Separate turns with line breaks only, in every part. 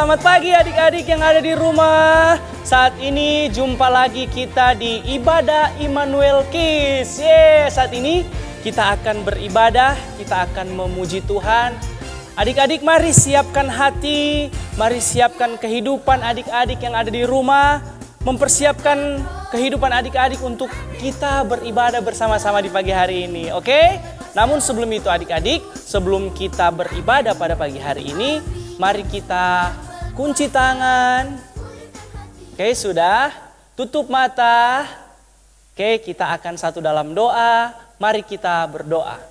Selamat pagi adik-adik yang ada di rumah. Saat ini jumpa lagi kita di ibadah Immanuel Kids. Saat ini kita akan beribadah, kita akan memuji Tuhan. Adik-adik mari siapkan hati, mari siapkan kehidupan adik-adik yang ada di rumah. Mempersiapkan kehidupan adik-adik untuk kita beribadah bersama-sama di pagi hari ini, oke? Namun sebelum itu adik-adik, sebelum kita beribadah pada pagi hari ini, mari kita kunci tangan. Oke, sudah. Tutup mata. Oke, kita akan satu dalam doa. Mari kita berdoa.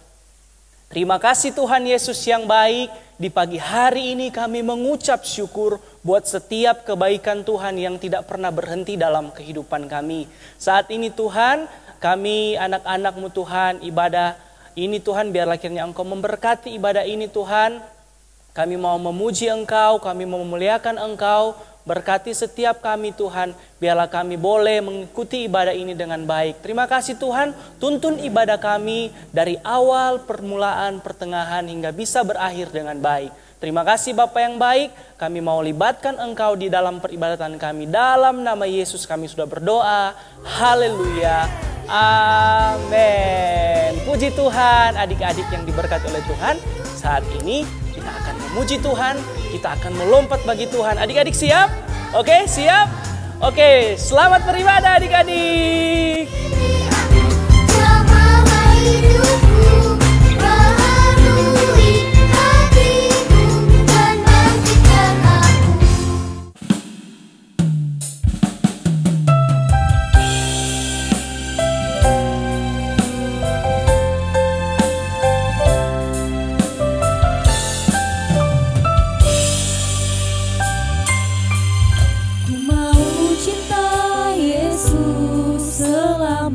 Terima kasih Tuhan Yesus yang baik. Di pagi hari ini kami mengucap syukur buat setiap kebaikan Tuhan yang tidak pernah berhenti dalam kehidupan kami. Saat ini Tuhan, kami anak-anak-Mu Tuhan, ibadah ini Tuhan, biarlah kiranya Engkau memberkati ibadah ini Tuhan. Kami mau memuji Engkau, kami mau memuliakan Engkau. Berkati setiap kami Tuhan, biarlah kami boleh mengikuti ibadah ini dengan baik. Terima kasih Tuhan, tuntun ibadah kami dari awal, permulaan, pertengahan hingga bisa berakhir dengan baik. Terima kasih Bapa yang baik, kami mau libatkan Engkau di dalam peribadatan kami. Dalam nama Yesus kami sudah berdoa, haleluya, amin. Puji Tuhan, adik-adik yang diberkati oleh Tuhan, saat ini kita akan memuji Tuhan, kita akan melompat bagi Tuhan. Adik-adik siap? Oke, siap? Oke, selamat beribadah adik-adik.
Ku mau cinta Yesus selalu.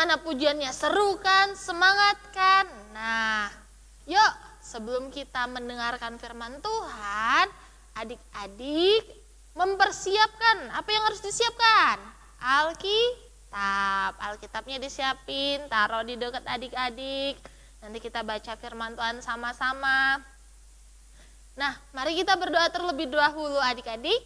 Gimana pujiannya? Seru kan? Semangat kan? Nah, yuk sebelum kita mendengarkan firman Tuhan, adik-adik mempersiapkan. Apa yang harus disiapkan? Alkitab. Alkitabnya disiapin, taruh di dekat adik-adik. Nanti kita baca firman Tuhan sama-sama. Nah, mari kita berdoa terlebih dahulu adik-adik.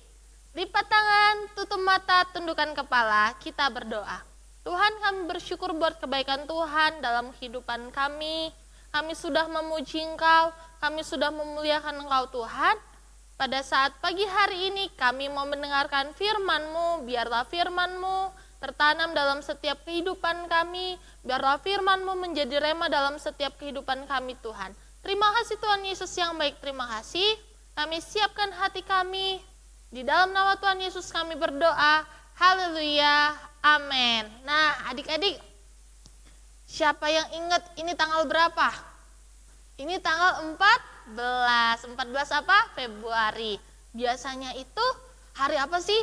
Lipat tangan, tutup mata, tundukkan kepala, kita berdoa. Tuhan, kami bersyukur buat kebaikan Tuhan dalam kehidupan kami. Kami sudah memuji Engkau, kami sudah memuliakan Engkau Tuhan. Pada saat pagi hari ini kami mau mendengarkan firman-Mu, biarlah firman-Mu tertanam dalam setiap kehidupan kami, biarlah firman-Mu menjadi rema dalam setiap kehidupan kami Tuhan. Terima kasih Tuhan Yesus yang baik, terima kasih. Kami siapkan hati kami, di dalam nama Tuhan Yesus kami berdoa, haleluya. Amin. Nah, adik-adik, siapa yang ingat ini tanggal berapa? Ini tanggal 14 apa? Februari. Biasanya itu hari apa sih?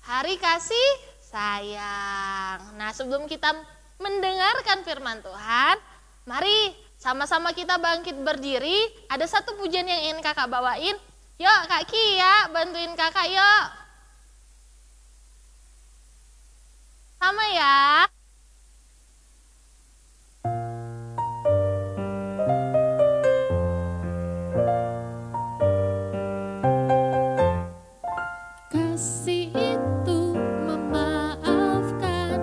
Hari kasih sayang. Nah, sebelum kita mendengarkan firman Tuhan, mari sama-sama kita bangkit berdiri. Ada satu pujian yang ingin kakak bawain. Yuk Kak Kia, bantuin kakak yuk. Sama ya.
Kasih itu memaafkan,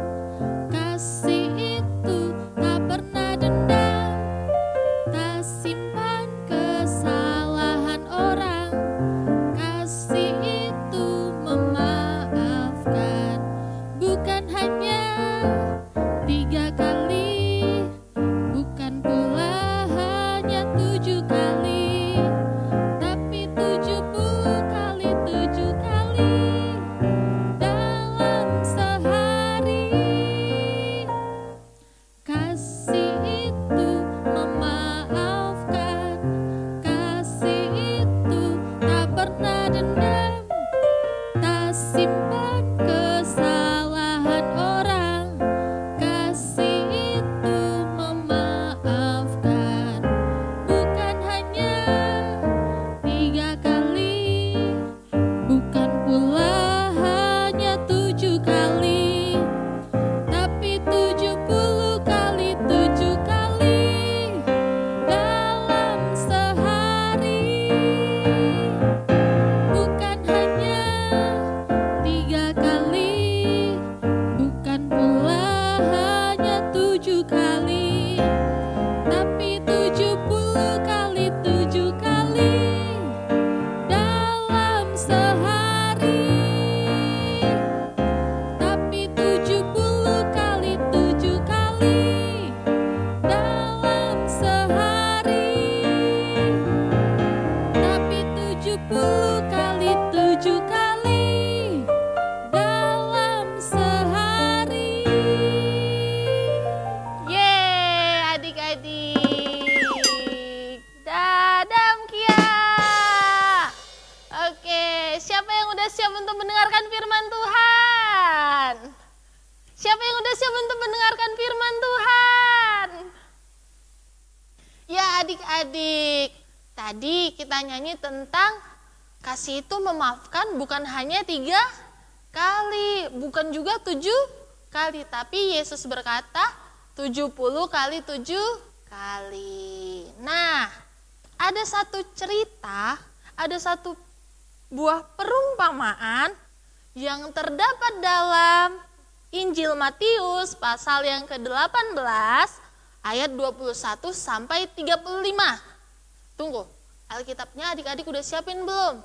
kasih itu tak pernah dendam, tak simpan kesalahan orang. Kasih itu memaafkan, bukan hanya 3 kali, bukan pula hanya 7 kali, tapi 70 kali 7 kali dalam sehari. Kasih itu memaafkan, kasih itu tak pernah dendam, tak simpan kesalahan orang. Kasih itu memaafkan, bukan hanya 3 kali, bukan pula hanya 7 kali, tapi 70 kali 7 kali dalam sehari. Bukan hanya 3 kali, bukan pula hanya 7 kali, tapi 70 kali 7 kali dalam sehari. Tapi 70 kali 7 kali dalam sehari. Tapi 70 kali 7 kali dalam sehari.
Yeay, adik-adik. Dadam Kia. Oke, siapa yang udah siap untuk mendengarkan firman Tuhan? Siapa yang udah siap untuk mendengarkan firman Tuhan? Ya adik-adik, tadi kita nyanyi tentang kasih itu memaafkan bukan hanya 3 kali, bukan juga 7 kali, tapi Yesus berkata 70 kali 7 kali. Nah, ada satu cerita, ada satu buah perumpamaan yang terdapat dalam Injil Matius pasal yang ke-18 ayat 21 sampai 35. Tunggu, Alkitabnya adik-adik udah siapin belum?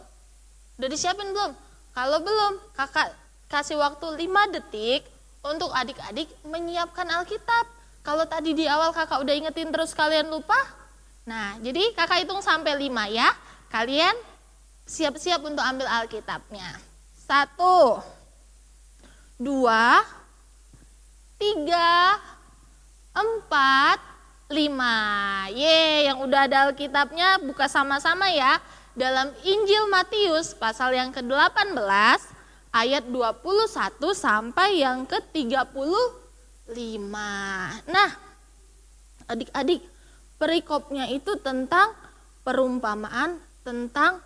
Udah disiapin belum? Kalau belum, kakak kasih waktu 5 detik untuk adik-adik menyiapkan Alkitab. Kalau tadi di awal kakak udah ingetin terus kalian lupa. Nah, jadi kakak hitung sampai 5 ya. Kalian siap-siap untuk ambil Alkitabnya. 1, 2, 3, 4, 5. Yang udah ada Alkitabnya buka sama-sama ya. Dalam Injil Matius pasal yang ke-18 ayat 21 sampai yang ke-35. Nah, adik-adik, perikopnya itu tentang perumpamaan tentang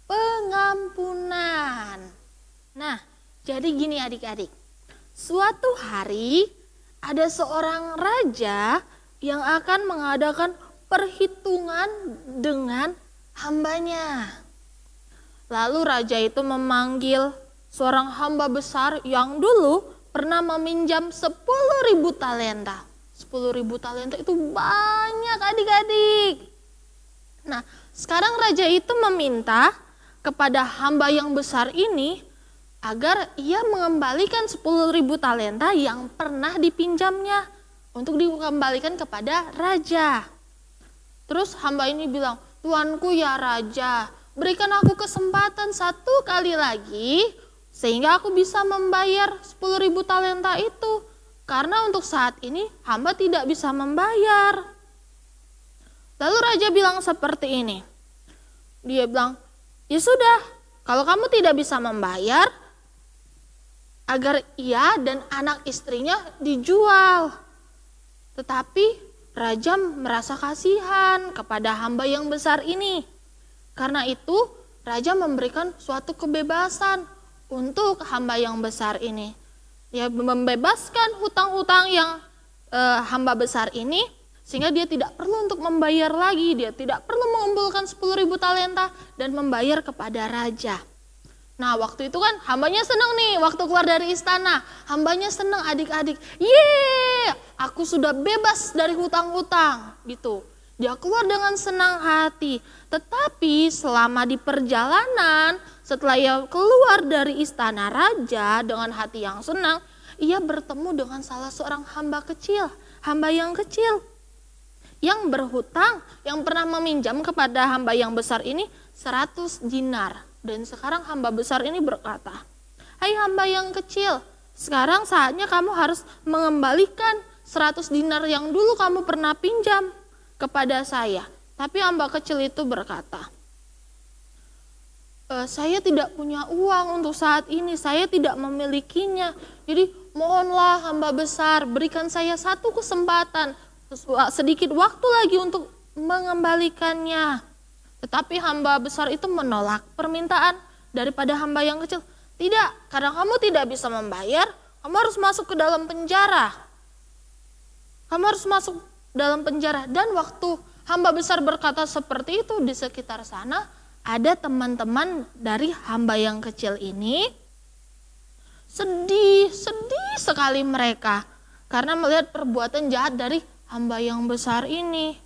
pengampunan. Nah, jadi gini adik-adik. Suatu hari ada seorang raja yang akan mengadakan perhitungan dengan hambanya. Lalu raja itu memanggil seorang hamba besar yang dulu pernah meminjam 10.000 talenta. 10.000 talenta itu banyak adik-adik. Nah, sekarang raja itu meminta kepada hamba yang besar ini agar ia mengembalikan 10.000 talenta yang pernah dipinjamnya untuk dikembalikan kepada raja. Terus hamba ini bilang, "Tuanku ya raja, berikan aku kesempatan 1 kali lagi sehingga aku bisa membayar 10.000 talenta itu. Karena untuk saat ini hamba tidak bisa membayar." Lalu raja bilang seperti ini. Dia bilang, "Ya sudah, kalau kamu tidak bisa membayar, agar ia dan anak istrinya dijual." Tetapi raja merasa kasihan kepada hamba yang besar ini. Karena itu raja memberikan suatu kebebasan untuk hamba yang besar ini. Dia membebaskan hutang-hutang yang hamba besar ini, sehingga dia tidak perlu untuk membayar lagi. Dia tidak perlu mengumpulkan 10.000 talenta dan membayar kepada raja. Nah, waktu itu kan hambanya senang nih, waktu keluar dari istana. Hambanya senang adik-adik. Yeay, aku sudah bebas dari hutang-hutang gitu. Dia keluar dengan senang hati. Tetapi selama di perjalanan, setelah ia keluar dari istana raja dengan hati yang senang, ia bertemu dengan salah seorang hamba kecil, hamba yang kecil, yang berhutang, yang pernah meminjam kepada hamba yang besar ini 100 dinar. Dan sekarang hamba besar ini berkata, "Hai hamba yang kecil, sekarang saatnya kamu harus mengembalikan 100 dinar yang dulu kamu pernah pinjam kepada saya." Tapi hamba kecil itu berkata, "Saya tidak punya uang untuk saat ini, saya tidak memilikinya. Jadi mohonlah hamba besar, berikan saya 1 kesempatan, sedikit waktu lagi untuk mengembalikannya." Tetapi hamba besar itu menolak permintaan daripada hamba yang kecil. "Tidak, karena kamu tidak bisa membayar, kamu harus masuk ke dalam penjara. Kamu harus masuk dalam penjara." Dan waktu hamba besar berkata seperti itu, di sekitar sana ada teman-teman dari hamba yang kecil ini. Sedih sekali mereka karena melihat perbuatan jahat dari hamba yang besar ini.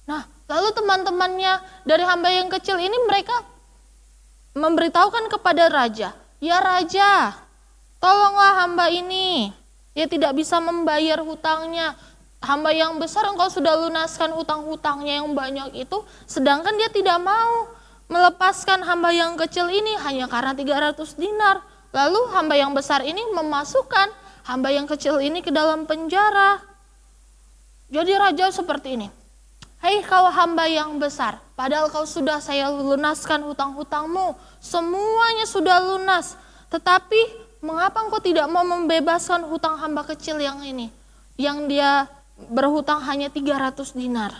Nah, lalu teman-temannya dari hamba yang kecil ini mereka memberitahukan kepada raja, "Ya raja, tolonglah hamba ini. Dia tidak bisa membayar hutangnya. Hamba yang besar engkau sudah lunaskan hutang-hutangnya yang banyak itu, sedangkan dia tidak mau melepaskan hamba yang kecil ini hanya karena 300 dinar. Lalu hamba yang besar ini memasukkan hamba yang kecil ini ke dalam penjara." Jadi raja seperti ini, "Hei kau hamba yang besar, padahal kau sudah saya lunaskan hutang-hutangmu, semuanya sudah lunas. Tetapi mengapa engkau tidak mau membebaskan hutang hamba kecil yang ini, yang dia berhutang hanya 300 dinar.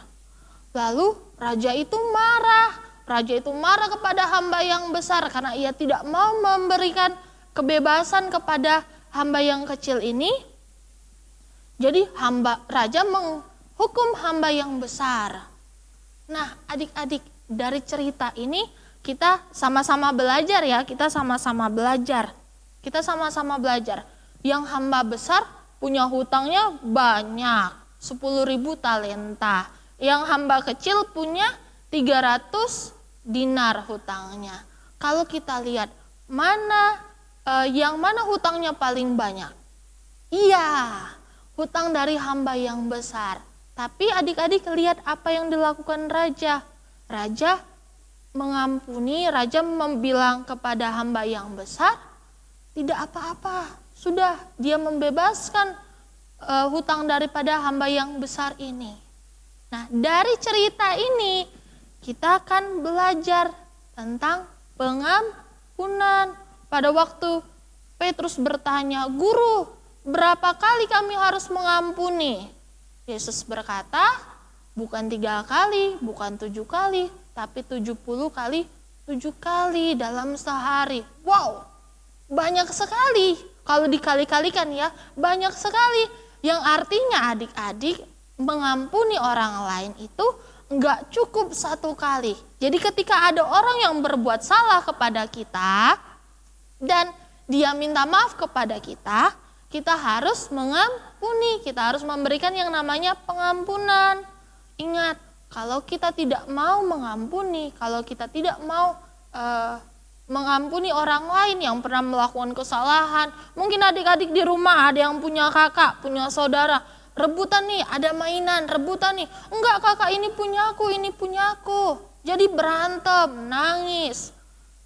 Lalu raja itu marah. Raja itu marah kepada hamba yang besar karena ia tidak mau memberikan kebebasan kepada hamba yang kecil ini. Jadi raja menghukum hamba yang besar. Nah, adik-adik, dari cerita ini kita sama-sama belajar ya, kita sama-sama belajar. Yang hamba besar punya hutangnya banyak, 10.000 talenta. Yang hamba kecil punya 300 dinar hutangnya. Kalau kita lihat yang mana hutangnya paling banyak? Iya, hutang dari hamba yang besar. Tapi adik-adik lihat apa yang dilakukan raja. Raja mengampuni, raja membilang kepada hamba yang besar, "Tidak apa-apa, sudah dia membebaskan hutang daripada hamba yang besar ini." Nah, dari cerita ini kita akan belajar tentang pengampunan. Pada waktu Petrus bertanya, "Guru, berapa kali kami harus mengampuni? Yesus berkata, bukan 3 kali, bukan 7 kali, tapi 70 kali 7 kali dalam sehari. Wow, banyak sekali. Kalau dikali-kalikan ya, banyak sekali. Yang artinya adik-adik, mengampuni orang lain itu enggak cukup 1 kali. Jadi ketika ada orang yang berbuat salah kepada kita, dan dia minta maaf kepada kita, kita harus mengampuni, kita harus memberikan yang namanya pengampunan. Ingat, kalau kita tidak mau mengampuni, kalau kita tidak mau mengampuni orang lain yang pernah melakukan kesalahan, mungkin adik-adik di rumah ada yang punya kakak, punya saudara, rebutan nih, ada mainan, rebutan nih, enggak kakak ini punya aku, jadi berantem, nangis,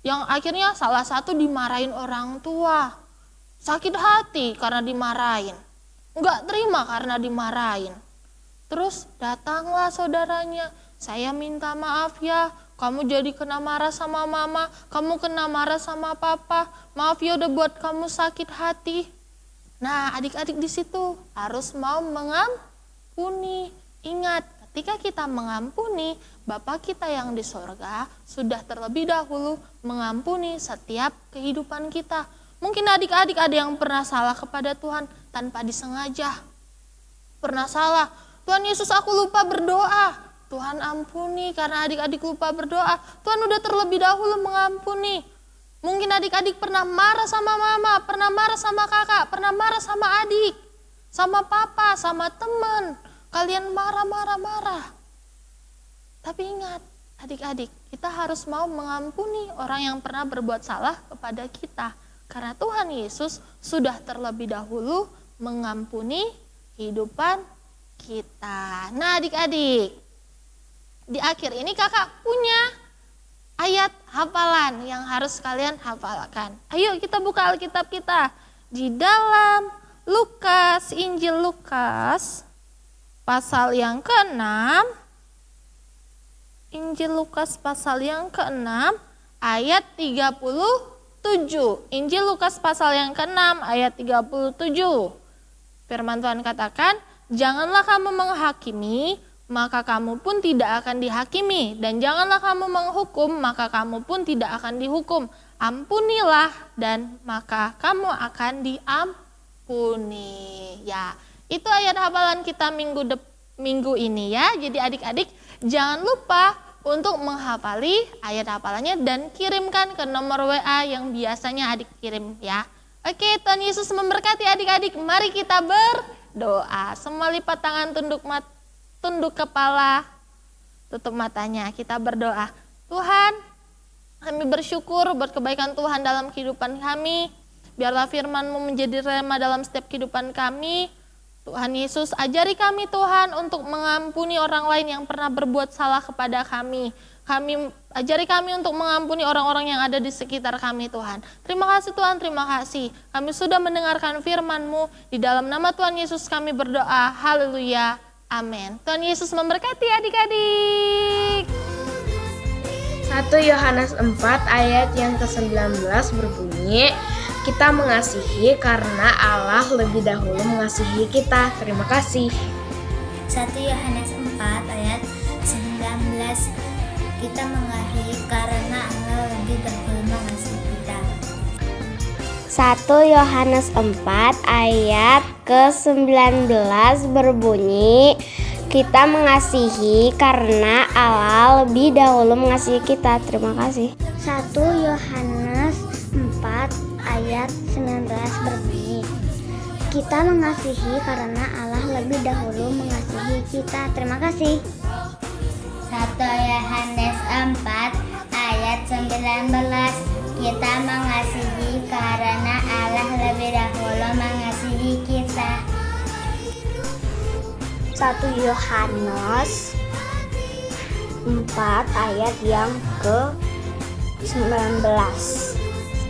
yang akhirnya salah satu dimarahin orang tua, sakit hati karena dimarahin, enggak terima karena dimarahin. Terus datanglah saudaranya, saya minta maaf ya, kamu jadi kena marah sama mama, kamu kena marah sama papa, maaf ya udah buat kamu sakit hati. Nah, adik-adik di situ harus mau mengampuni. Ingat, ketika kita mengampuni, Bapa kita yang di sorga sudah terlebih dahulu mengampuni setiap kehidupan kita. Mungkin adik-adik ada yang pernah salah kepada Tuhan tanpa disengaja. Pernah salah, Tuhan Yesus aku lupa berdoa. Tuhan ampuni karena adik-adik lupa berdoa. Tuhan udah terlebih dahulu mengampuni. Mungkin adik-adik pernah marah sama mama, pernah marah sama kakak, pernah marah sama adik, sama papa, sama teman. Kalian marah. Tapi ingat adik-adik, kita harus mau mengampuni orang yang pernah berbuat salah kepada kita. Karena Tuhan Yesus sudah terlebih dahulu mengampuni kehidupan kita. Nah adik-adik, di akhir ini kakak punya ayat hafalan yang harus kalian hafalkan. Ayo kita buka Alkitab kita di dalam Lukas, Injil Lukas pasal yang ke-6. Injil Lukas pasal yang ke-6 ayat 37. Injil Lukas pasal yang ke-6 ayat 37. Firman Tuhan katakan, janganlah kamu menghakimi, maka kamu pun tidak akan dihakimi, dan janganlah kamu menghukum, maka kamu pun tidak akan dihukum. Ampunilah dan maka kamu akan diampuni. Ya, itu ayat hafalan kita minggu ini ya. Jadi adik-adik jangan lupa untuk menghafali ayat hafalannya dan kirimkan ke nomor WA yang biasanya adik kirim ya. Oke, Tuhan Yesus memberkati adik-adik. Mari kita berdoa. Semua lipat tangan, tunduk kepala, tutup matanya, kita berdoa. Tuhan, kami bersyukur buat kebaikan Tuhan dalam kehidupan kami. Biarlah firman-Mu menjadi rema dalam setiap kehidupan kami. Tuhan Yesus, ajari kami Tuhan untuk mengampuni orang lain yang pernah berbuat salah kepada kami. Ajari kami untuk mengampuni orang-orang yang ada di sekitar kami Tuhan. Terima kasih Tuhan, terima kasih. Kami sudah mendengarkan firman-Mu. Di dalam nama Tuhan Yesus kami berdoa. Haleluya. Amin. Tuhan Yesus memberkati adik-adik.
1 Yohanes 4 ayat yang ke-19 berbunyi, kita mengasihi karena Allah lebih dahulu mengasihi kita. Terima kasih.
1 Yohanes 4 ayat 19, kita mengasihi karena Allah lebih dahulu mengasihi kita.
1 Yohanes 4 ayat ke-19 berbunyi, kita mengasihi karena Allah lebih dahulu mengasihi kita. Terima kasih.
1 Yohanes 4 ayat 19 berbunyi, kita mengasihi karena Allah lebih dahulu mengasihi kita. Terima kasih. 1 Yohanes 4 ayat 19, kita mengasihi karena Allah lebih dahulu mengasihi kita.
1 Yohanes 4 ayat yang ke-19,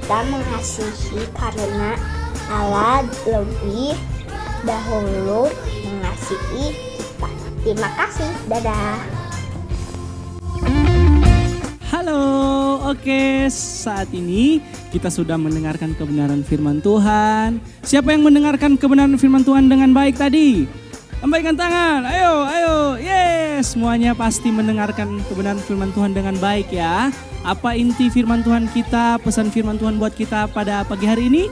kita mengasihi karena Allah lebih dahulu mengasihi kita. Terima kasih. Dadah.
Halo Halo, oke, saat ini kita sudah mendengarkan kebenaran firman Tuhan. Siapa yang mendengarkan kebenaran firman Tuhan dengan baik tadi? Lambaikan tangan, ayo, yes, semuanya pasti mendengarkan kebenaran firman Tuhan dengan baik ya. Apa inti firman Tuhan kita, pesan firman Tuhan buat kita pada pagi hari ini?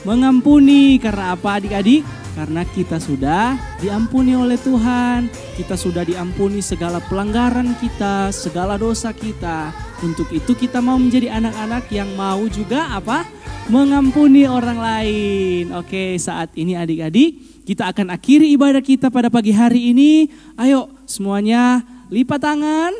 Mengampuni, karena apa adik-adik? Karena kita sudah diampuni oleh Tuhan, kita sudah diampuni segala pelanggaran kita, segala dosa kita. Untuk itu kita mau menjadi anak-anak yang mau juga apa? Mengampuni orang lain. Oke, saat ini adik-adik, kita akan akhiri ibadah kita pada pagi hari ini. Ayo semuanya lipat tangan,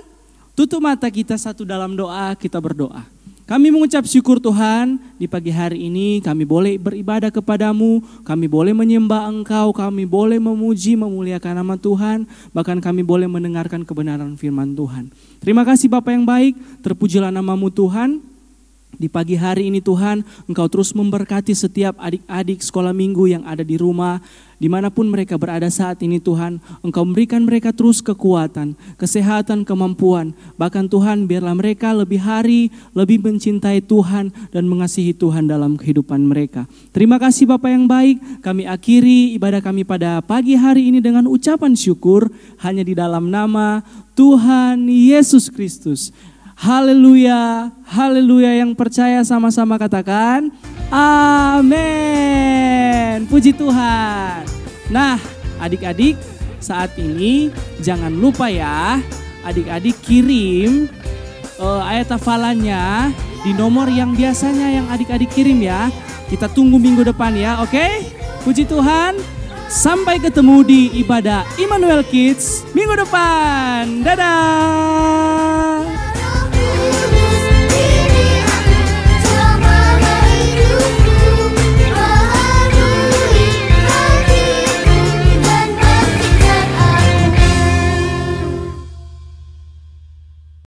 tutup mata kita satu dalam doa, kita berdoa. Kami mengucap syukur Tuhan, di pagi hari ini kami boleh beribadah kepadamu, kami boleh menyembah Engkau, kami boleh memuji, memuliakan nama Tuhan, bahkan kami boleh mendengarkan kebenaran firman Tuhan. Terima kasih Bapa yang baik, terpujilah namamu Tuhan. Di pagi hari ini Tuhan, Engkau terus memberkati setiap adik-adik sekolah minggu yang ada di rumah, dimanapun mereka berada saat ini Tuhan. Engkau memberikan mereka terus kekuatan, kesehatan, kemampuan. Bahkan Tuhan, biarlah mereka lebih hari, lebih mencintai Tuhan dan mengasihi Tuhan dalam kehidupan mereka. Terima kasih Bapa yang baik, kami akhiri ibadah kami pada pagi hari ini dengan ucapan syukur hanya di dalam nama Tuhan Yesus Kristus. Haleluya, haleluya, yang percaya sama-sama katakan amin. Puji Tuhan. Nah adik-adik, saat ini jangan lupa ya, adik-adik kirim ayat hafalannya di nomor yang biasanya yang adik-adik kirim ya. Kita tunggu minggu depan ya, oke? Puji Tuhan. Sampai ketemu di ibadah Immanuel Kids minggu depan. Dadah.